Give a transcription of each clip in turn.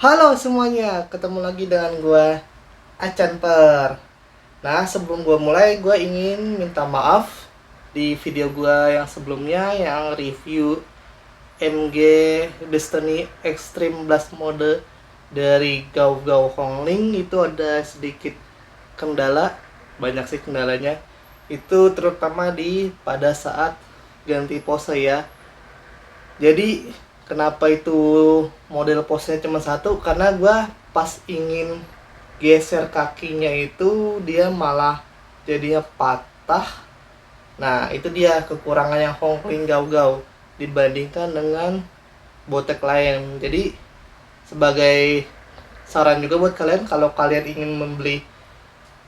Halo semuanya, ketemu lagi dengan gua Acan Per. Nah, sebelum gua mulai, gua ingin minta maaf di video gua yang sebelumnya yang review MG Destiny Extreme Blast Mode dari Gao Gao Hongling itu ada sedikit kendala, banyak sih kendalanya. Itu terutama di pada saat ganti pose ya. Jadi kenapa itu model posnya cuma satu? Karena gua pas ingin geser kakinya itu dia malah jadinya patah. Nah itu dia kekurangannya Hongling Gao Gao dibandingkan dengan botek lain. Jadi sebagai saran juga buat kalian, kalau kalian ingin membeli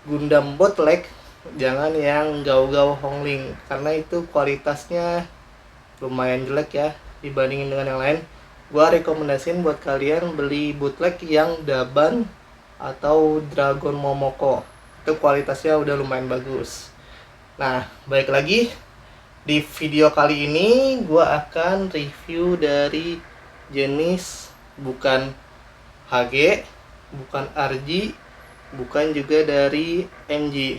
Gundam bootleg, jangan yang Gao Gao Hongling karena itu kualitasnya lumayan jelek ya dibandingin dengan yang lain. Gua rekomendasiin buat kalian beli bootleg yang Daban atau Dragon Momoko, itu kualitasnya udah lumayan bagus. Nah, balik lagi di video kali ini gua akan review dari jenis bukan HG, bukan RG, bukan juga dari MG,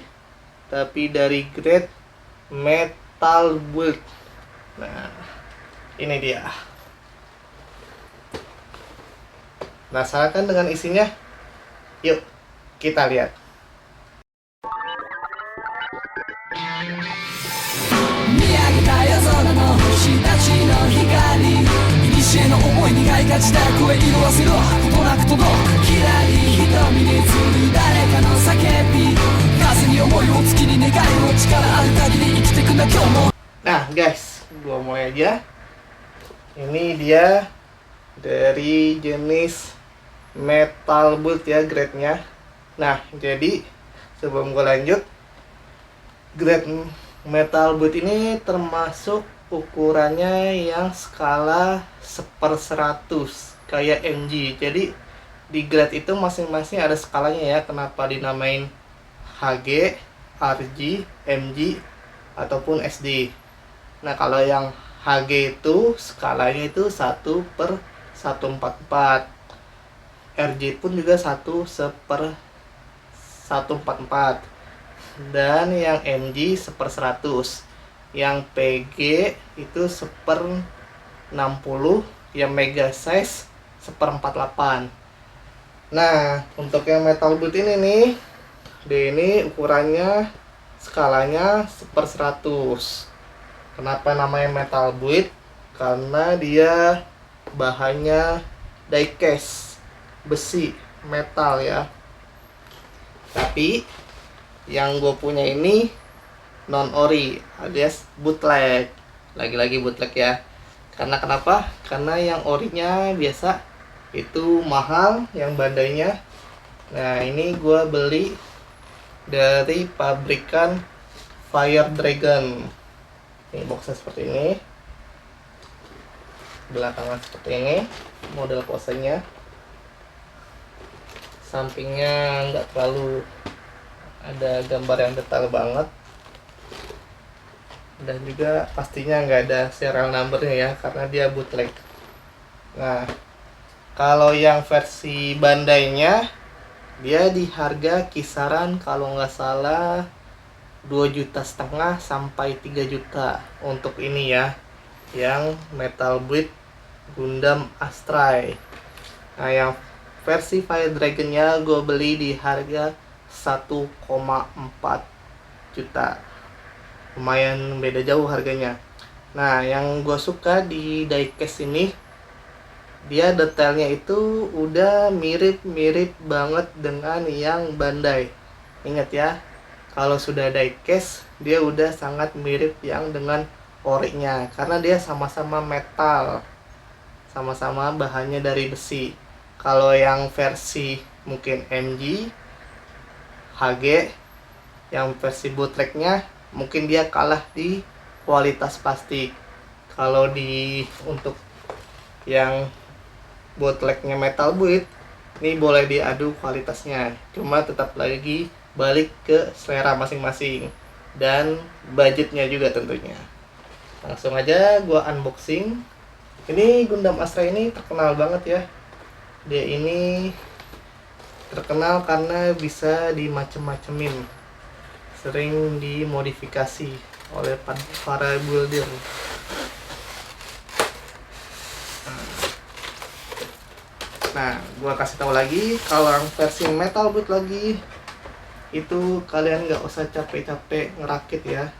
tapi dari grade Metal Build. Nah, ini dia. Penasaran kan dengan isinya? Yuk, kita lihat. Nah guys, gua mulai aja. Ini dia dari jenis Metal Build ya grade-nya. Nah, jadi sebelum gue lanjut, grade Metal Build ini termasuk ukurannya yang skala 1/100 kayak MG. Jadi di grade itu masing-masing ada skalanya ya. Kenapa dinamain HG, RG, MG ataupun SD. Nah, kalau yang HG itu skalanya itu 1/144. RG pun juga 1/144. Dan yang MG 1/100. Yang PG itu 1/60. Yang mega size 1/48. Nah, untuk yang Metal Build ini nih, ini ukurannya skalanya 1/100. Kenapa namanya Metal Build? Karena dia bahannya diecast, besi, metal ya. Tapi yang gue punya ini non ori alias bootleg. Lagi-lagi bootleg ya. Karena kenapa? Karena yang orinya biasa itu mahal, yang bandainya. Nah, ini gue beli dari pabrikan Fire Dragon. Ini boxnya seperti ini, belakangnya seperti ini, model posenya. Sampingnya nggak terlalu ada gambar yang detail banget, dan juga pastinya nggak ada serial numbernya ya karena dia bootleg. Nah, kalau yang versi bandainya dia di harga kisaran kalau nggak salah 2,5 juta sampai 3 juta untuk ini ya, yang Metal Build Gundam Astray. Nah, yang versi Fire Dragon-nya gue beli di harga 1,4 juta. Lumayan beda jauh harganya. Nah, yang gue suka di diecast ini, dia detailnya itu udah mirip-mirip banget dengan yang Bandai. Ingat ya, kalau sudah diecast dia udah sangat mirip yang dengan orinya karena dia sama-sama metal, sama-sama bahannya dari besi. Kalau yang versi mungkin MG, HG, yang versi bootlegnya mungkin dia kalah di kualitas plastik. Kalau untuk yang bootlegnya Metal Build ini boleh diadu kualitasnya, cuma tetap lagi balik ke selera masing-masing dan budgetnya juga tentunya. Langsung aja gua unboxing. Ini Gundam Astra ini terkenal banget ya Dia ini terkenal karena bisa dimacem-macemin, sering dimodifikasi oleh para builder. Nah, gua kasih tahu lagi, kalau yang versi metal boot lagi itu kalian nggak usah capek-capek ngerakit ya,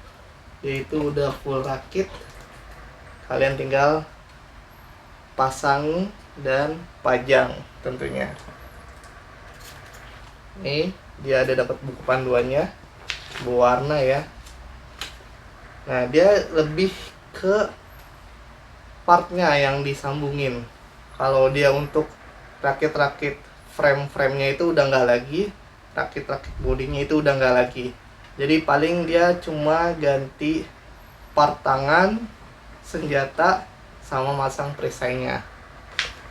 yaitu udah full rakit. Kalian tinggal pasang dan pajang tentunya. Nih, dia ada dapat buku panduannya berwarna ya. Nah, dia lebih ke partnya yang disambungin. Kalau dia untuk rakit-rakit frame-framenya itu udah nggak lagi, rakit-rakit bodinya itu udah nggak lagi. Jadi paling dia cuma ganti part tangan, senjata, sama masang perisainya.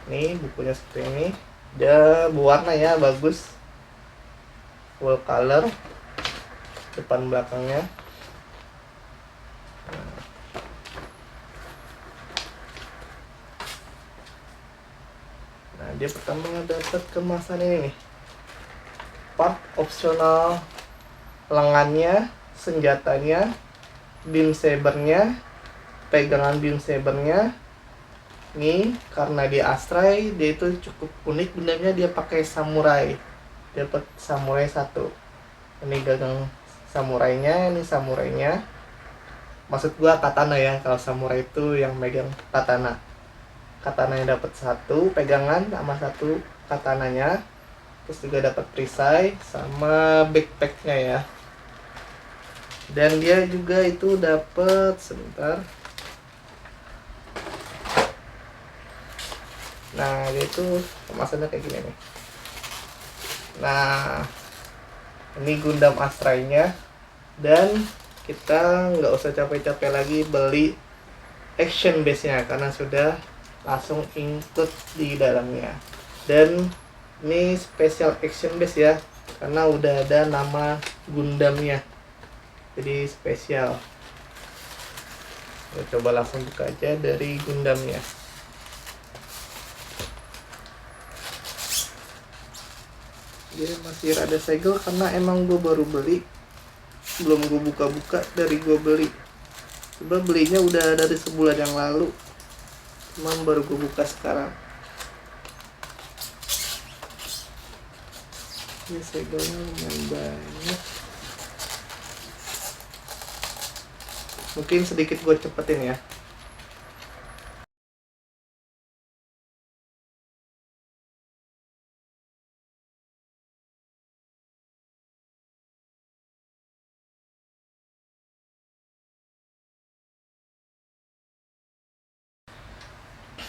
Nih bukunya seperti ini. Dia berwarna ya, bagus, full color depan belakangnya. Nah, dia pertama dapat kemasan ini nih, part opsional lengannya, senjatanya, beam sabernya, pegangan beam sabernya. Nih karena dia astray, dia itu cukup unik benarnya, dia pakai samurai. Dapat samurai satu. Ini gagang samurainya, ini samurainya. Maksud gua katana ya, kalau samurai itu yang megang katana. Katananya dapat satu pegangan sama satu katananya. Terus juga dapat perisai sama backpacknya ya. Dan dia juga itu dapat, sebentar. Nah, dia itu kemasannya kayak gini nih. Nah, ini Gundam Astrainya. Dan kita nggak usah capek-capek lagi beli action base-nya karena sudah langsung include di dalamnya. Dan ini special action base ya, karena udah ada nama Gundamnya, jadi spesial. Kita coba langsung buka aja dari Gundamnya. Dia masih rada segel karena emang gue baru beli, belum gue buka-buka dari gue beli. Coba belinya udah dari sebulan yang lalu, cuman baru gue buka sekarang. Ini segelnya lumayan banyak. Mungkin sedikit gue cepetin ya.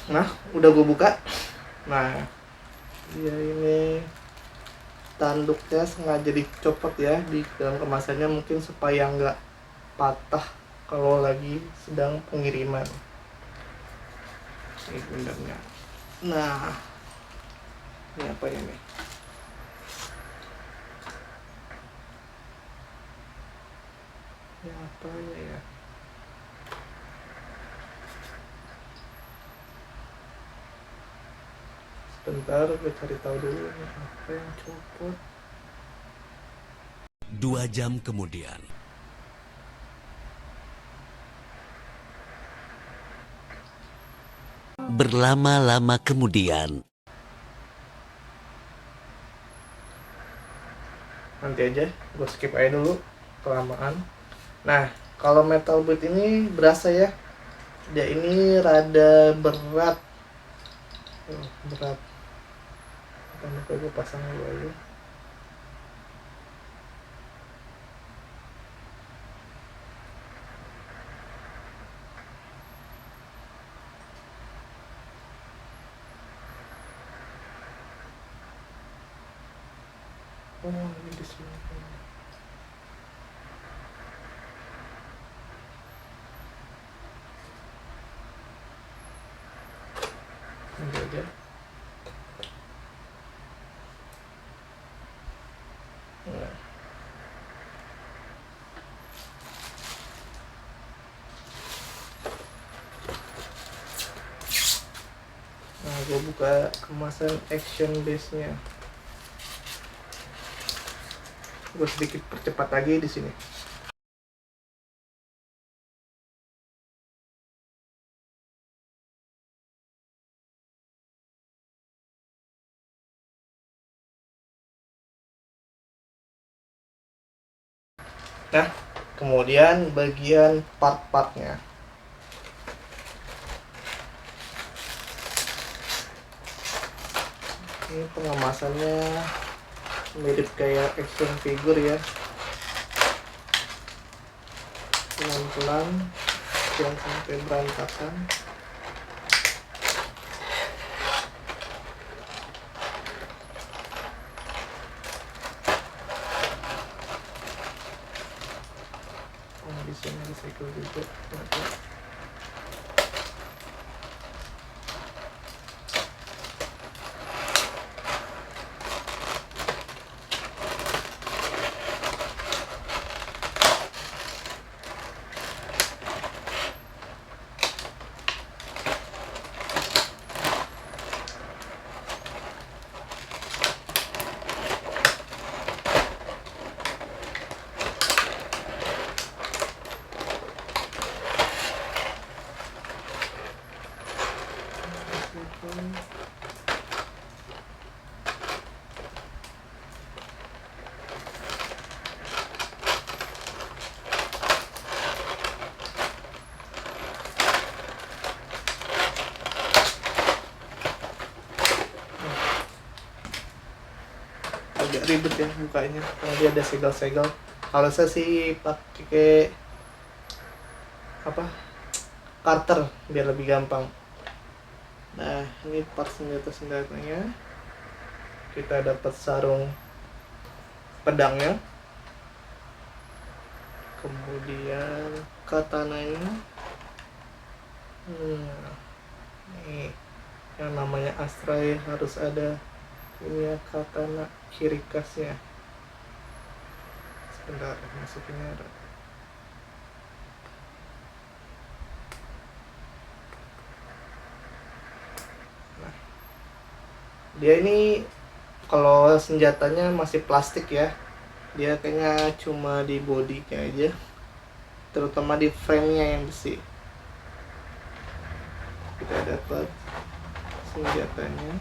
Nah, udah gue buka. Nah, dia ini tanduknya sengaja dicopot ya di dalam kemasannya, mungkin supaya nggak patah kalau lagi sedang pengiriman. Ini Gundamnya. Nah, ini apa ini? Ini apa ya? Bentar, gue cari tahu dulu nih, apa yang copot. 2 jam kemudian. Berlama-lama kemudian. Nanti aja, gue skip aja dulu, kelamaan. Nah, kalau metal boot ini berasa ya, dia ini rada berat. Berat. Lupa gue pasang dulu aja. Oh, ini di sini. Nanti aja. Nah. Nah, gue buka kemasan action base nya. Gue sedikit percepat lagi di sini. Nah, kemudian bagian part-partnya. Ini pengemasannya mirip kayak action figure ya. Pelan-pelan, jangan sampai berantakan. Oh, di sini ada segel juga. Agak ribet ya bukanya karena dia ada segel-segel. Kalau saya sih pakai apa, cutter biar lebih gampang. Nah, ini part senjata-senjatanya. Kita dapat sarung pedangnya, kemudian katananya. Nih, yang namanya Astray harus ada ini ya, katana kiri khasnya. Sebentar, masukinnya. Nah, dia ini kalau senjatanya masih plastik ya, dia kayaknya cuma di bodinya aja, terutama di frame-nya yang besi. Kita dapat senjatanya,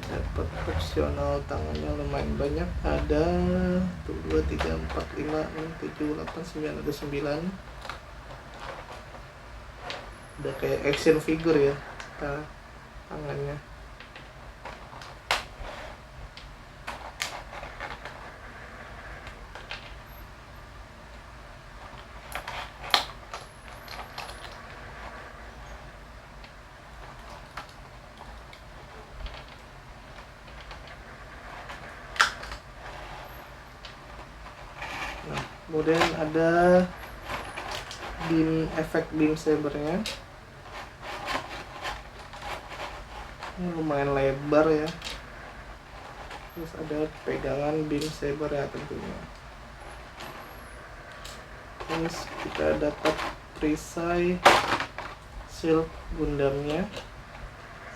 dapat opsional tangannya lumayan banyak, ada 2, 3, 4, 5, 6, 7, 8, 9, ada 9. Udah kayak action figure ya tangannya. Nah, kemudian ada efek beam sabernya. Ini lumayan lebar ya. Terus ada pegangan beam saber ya tentunya. Terus kita dapat perisai shield Gundamnya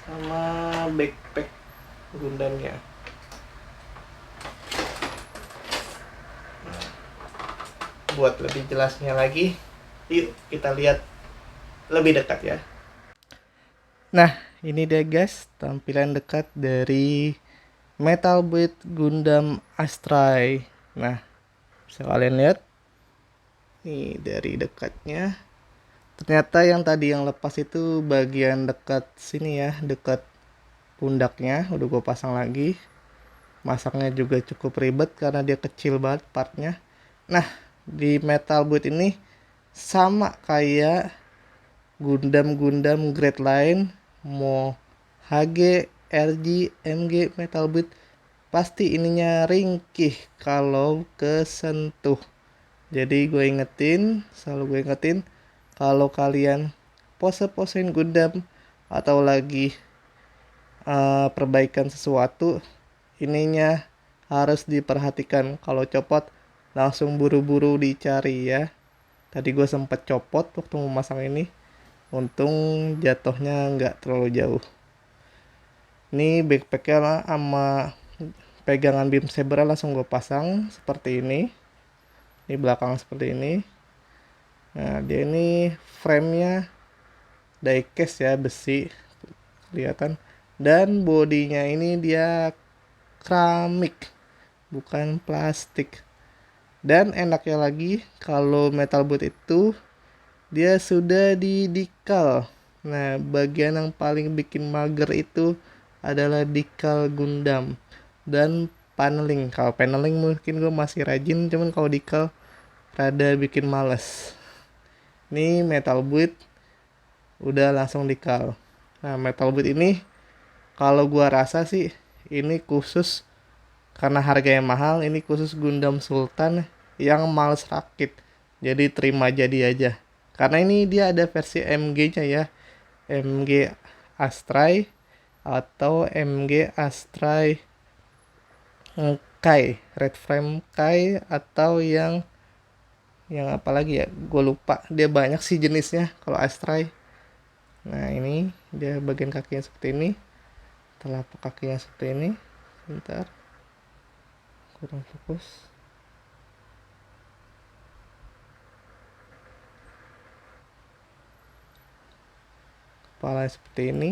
sama backpack Gundamnya. Buat lebih jelasnya lagi, yuk kita lihat lebih dekat ya. Nah, ini dia guys tampilan dekat dari Metal Build Gundam Astray. Nah, bisa kalian lihat nih dari dekatnya. Ternyata yang tadi yang lepas itu bagian dekat sini ya, dekat pundaknya. Udah gue pasang lagi. Masaknya juga cukup ribet karena dia kecil banget partnya. Nah, di Metal Build ini sama kayak Gundam grade lain, mau HG, RG, MG, Metal Build, pasti ininya ringkih kalau kesentuh. Jadi selalu gue ingetin, kalau kalian pose-posein Gundam atau lagi perbaikan sesuatu, ininya harus diperhatikan. Kalau copot langsung buru-buru dicari ya. Tadi gue sempet copot waktu memasang ini. Untung jatuhnya nggak terlalu jauh. Ini backpacknya lah sama pegangan beam saber langsung gue pasang seperti ini. Ini belakang seperti ini. Nah, dia ini framenya diecast ya, besi kelihatan. Dan bodinya ini dia keramik, bukan plastik. Dan enaknya lagi, kalau metal boot itu dia sudah didikal. Nah, bagian yang paling bikin mager itu adalah dikal Gundam dan paneling. Kalau paneling mungkin gue masih rajin, cuman kalau dikal rada bikin males. Ini metal boot udah langsung dikal. Nah, metal boot ini kalau gua rasa sih ini khusus karena harganya mahal, ini khusus Gundam Sultan yang males rakit. Jadi terima jadi aja. Karena ini dia ada versi MG-nya ya. MG Astray atau MG Astray Kai, Red Frame Kai, atau yang apa lagi ya? Gue lupa. Dia banyak sih jenisnya kalau Astray. Nah, ini dia bagian kakinya seperti ini. Telapak kakinya seperti ini. Bentar, kurang fokus. Kepala seperti ini.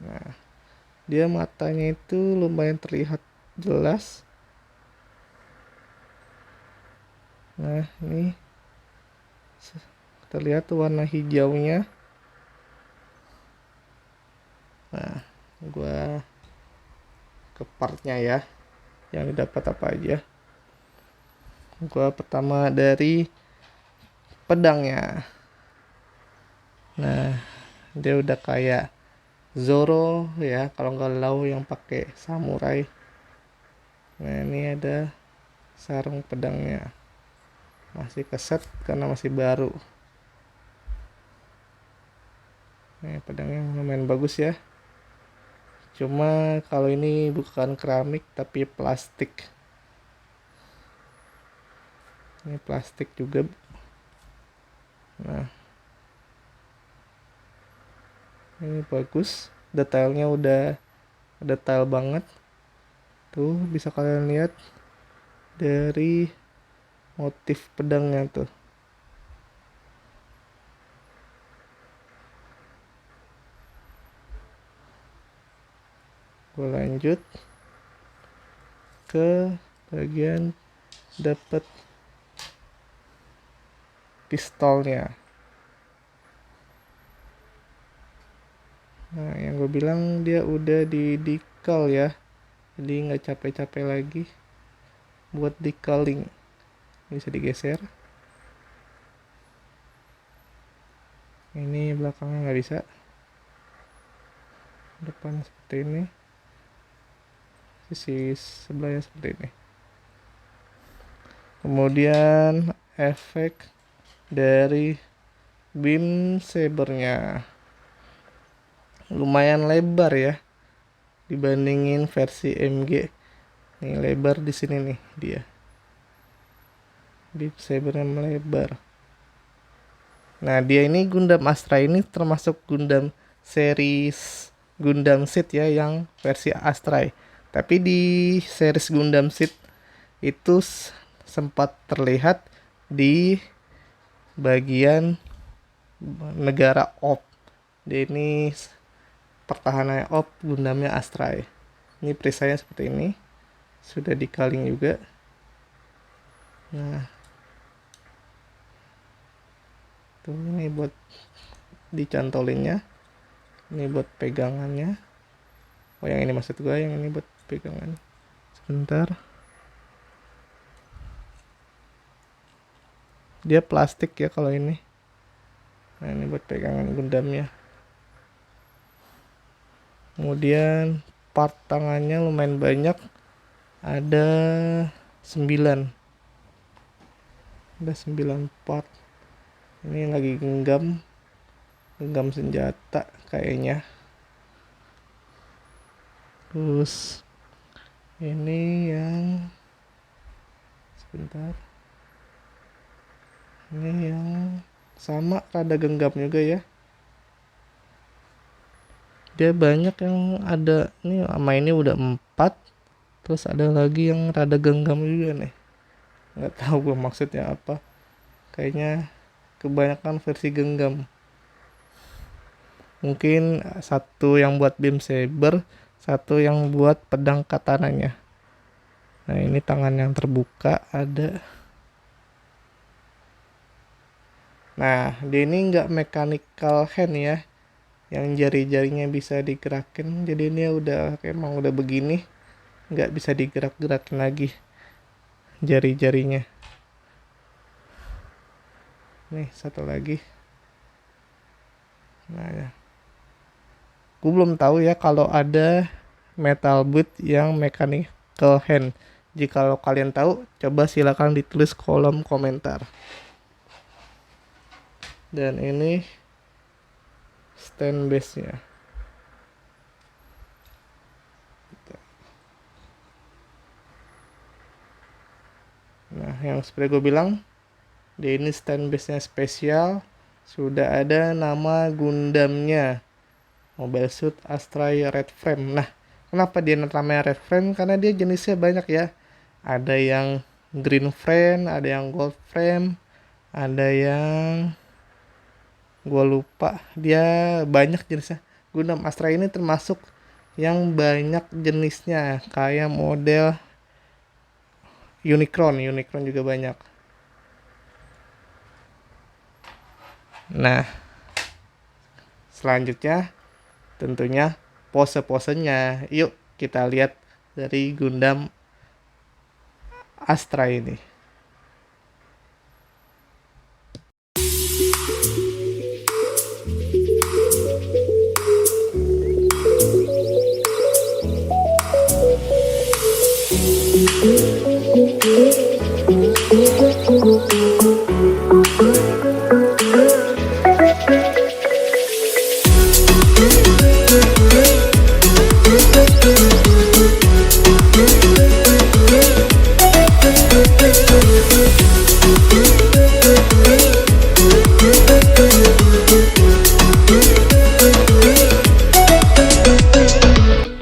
Nah, dia matanya itu lumayan terlihat jelas. Nah, ini kita lihat warna hijaunya. Nah, gua ke partnya ya, yang didapat apa aja. Gua pertama dari pedangnya. Nah, dia udah kayak Zoro ya, kalau nggak Lau yang pakai samurai. Nah, ini ada sarung pedangnya, masih keset karena masih baru. Nah, pedangnya lumayan bagus ya. Cuma kalau ini bukan keramik tapi plastik. Ini plastik juga. Nah, ini bagus. Detailnya udah detail banget. Tuh bisa kalian lihat dari motif pedangnya tuh. Gue lanjut ke bagian dapat pistolnya. Nah, yang gue bilang dia udah didikal ya, jadi nggak capek-capek lagi buat dikaling. Bisa digeser. Ini belakangnya nggak bisa, depan seperti ini, sisi sebelahnya seperti ini. Kemudian efek dari beam sabernya lumayan lebar ya dibandingin versi MG. Nih lebar di sini nih dia. Beam sabernya melebar. Nah, dia ini Gundam Astra ini termasuk Gundam series Gundam Seed ya, yang versi Astray. Tapi di series Gundam Seed itu sempat terlihat di bagian negara Op. Dia ini pertahanannya Op, Gundamnya Astray. Ini perisainya seperti ini. Sudah dikaling juga. Nah, tuh ini buat dicantolinnya. Ini buat pegangannya. Oh, yang ini maksud gue, yang ini buat pegangan. Sebentar. Dia plastik ya kalau ini. Nah, ini buat pegangan Gundamnya. Kemudian part tangannya lumayan banyak. Ada 9. Ada 9 part. Ini lagi genggam senjata kayaknya. Terus ini yang sebentar. Ini yang sama rada genggam juga ya. Dia banyak yang ada nih, sama ini udah 4, terus ada lagi yang rada genggam juga nih, nggak tahu gue maksudnya apa. Kayaknya kebanyakan versi genggam. Mungkin satu yang buat beam saber, satu yang buat pedang katananya. Nah ini tangan yang terbuka ada. Nah dia ini nggak mechanical hand ya, yang jari-jarinya bisa digerakin. Jadi ini emang udah begini, nggak bisa digerak-gerakin lagi jari-jarinya. Nih satu lagi. Nah ya, gue belum tahu ya kalau ada metal boot yang mechanical hand. Jika kalian tahu, coba silakan ditulis kolom komentar. Dan ini stand base nya. Nah yang seperti gue bilang, dia ini stand base nya spesial. Sudah ada nama Gundamnya, Mobile Suit Astray Red Frame. Nah kenapa dia namanya Red Frame? Karena dia jenisnya banyak ya. Ada yang green frame, ada yang gold frame, ada yang gue lupa, dia banyak jenisnya. Gundam Astra ini termasuk yang banyak jenisnya, kayak model Unicron juga banyak. Nah selanjutnya tentunya pose-posenya. Yuk kita lihat dari Gundam Astra ini.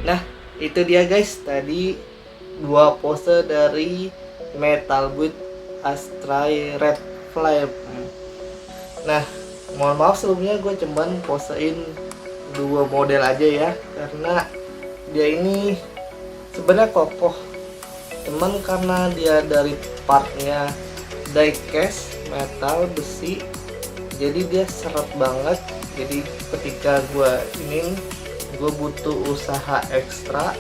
Nah itu dia guys, tadi 2 pose dari Metal Boot Astray Red Flame. Nah mohon maaf sebelumnya gue cuman posein 2 model aja ya, karena dia ini sebenarnya kokoh, cuman karena dia dari partnya diecast metal besi, jadi dia seret banget. Jadi ketika gue butuh usaha ekstra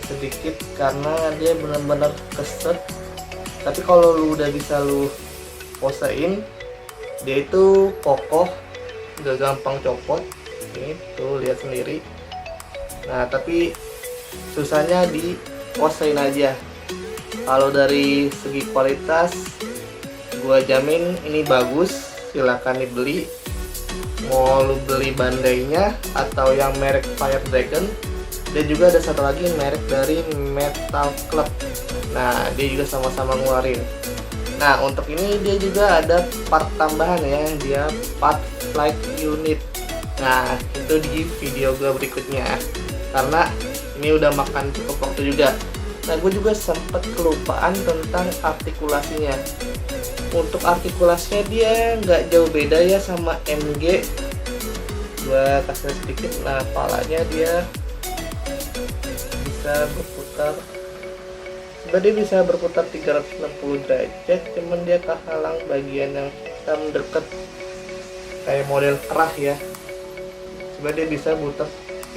sedikit karena dia benar-benar keset. Tapi kalau lu udah bisa lu posein, dia itu kokoh, gak gampang copot. Ini tuh lihat sendiri. Nah tapi susahnya di posein aja. Kalau dari segi kualitas gua jamin ini bagus, silakan dibeli. Mau lu beli Bandai-nya atau yang merek Fire Dragon. Dan juga ada satu lagi merek dari Metal Club. Nah dia juga sama-sama ngeluarin. Nah untuk ini dia juga ada part tambahan ya, dia part flight unit. Nah itu di video gue berikutnya, karena ini udah makan cukup waktu juga. Nah gue juga sempat kelupaan tentang artikulasinya. Untuk artikulasinya dia nggak jauh beda ya sama MG. Gue kasih sedikit. Nah palanya dia bisa berputar, sebenarnya bisa berputar 360 derajat, cuman dia kehalang bagian yang hitam deket kayak model kerah ya. Sebenarnya dia bisa putar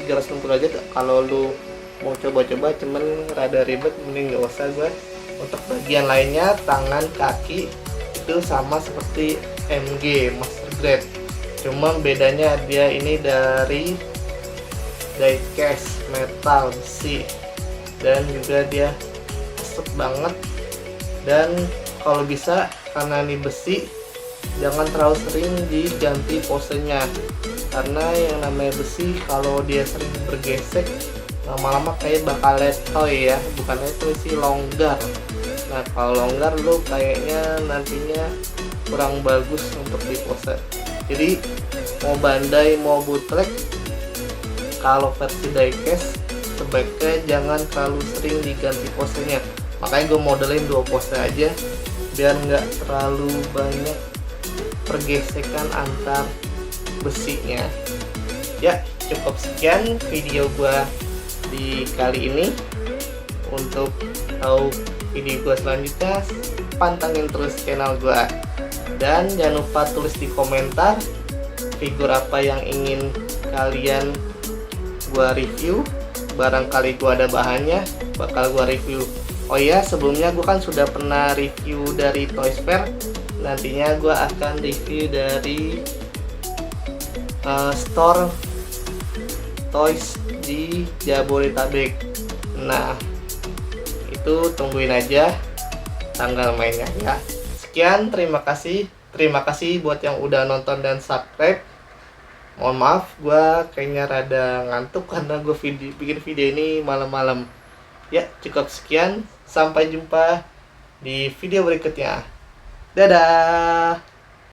360 derajat. Kalau lu mau coba-coba cuman rada ribet, mending gak usah gue. Untuk bagian lainnya, tangan, kaki itu sama seperti MG Master Grade, cuma bedanya dia ini dari diecast metal besi, dan juga dia keset banget. Dan kalau bisa, karena ini besi, jangan terlalu sering diganti posenya, karena yang namanya besi kalau dia sering bergesek lama-lama kayak bakal letoy ya, bukannya itu sih longgar. Nah kalau longgar lu kayaknya nantinya kurang bagus untuk di pose. Jadi mau Bandai mau bootleg, kalau versi diecast sebaiknya jangan terlalu sering diganti posenya. Makanya gue modelin 2 pose aja biar nggak terlalu banyak pergesekan antar besinya. Ya, cukup sekian video gua di kali ini. Untuk tahu video gua selanjutnya, pantengin terus channel gua. Dan jangan lupa tulis di komentar figur apa yang ingin kalian gua review. Barangkali gua ada bahannya, bakal gua review. Oh iya, sebelumnya gua kan sudah pernah review dari Toys Fair. Nantinya gua akan review dari store toys di Jabodetabek. Nah, itu tungguin aja tanggal mainnya ya. Sekian, terima kasih. Terima kasih buat yang udah nonton dan subscribe. Mohon maaf, gue kayaknya rada ngantuk karena gue bikin video ini malam-malam. Ya, cukup sekian. Sampai jumpa di video berikutnya. Dadah.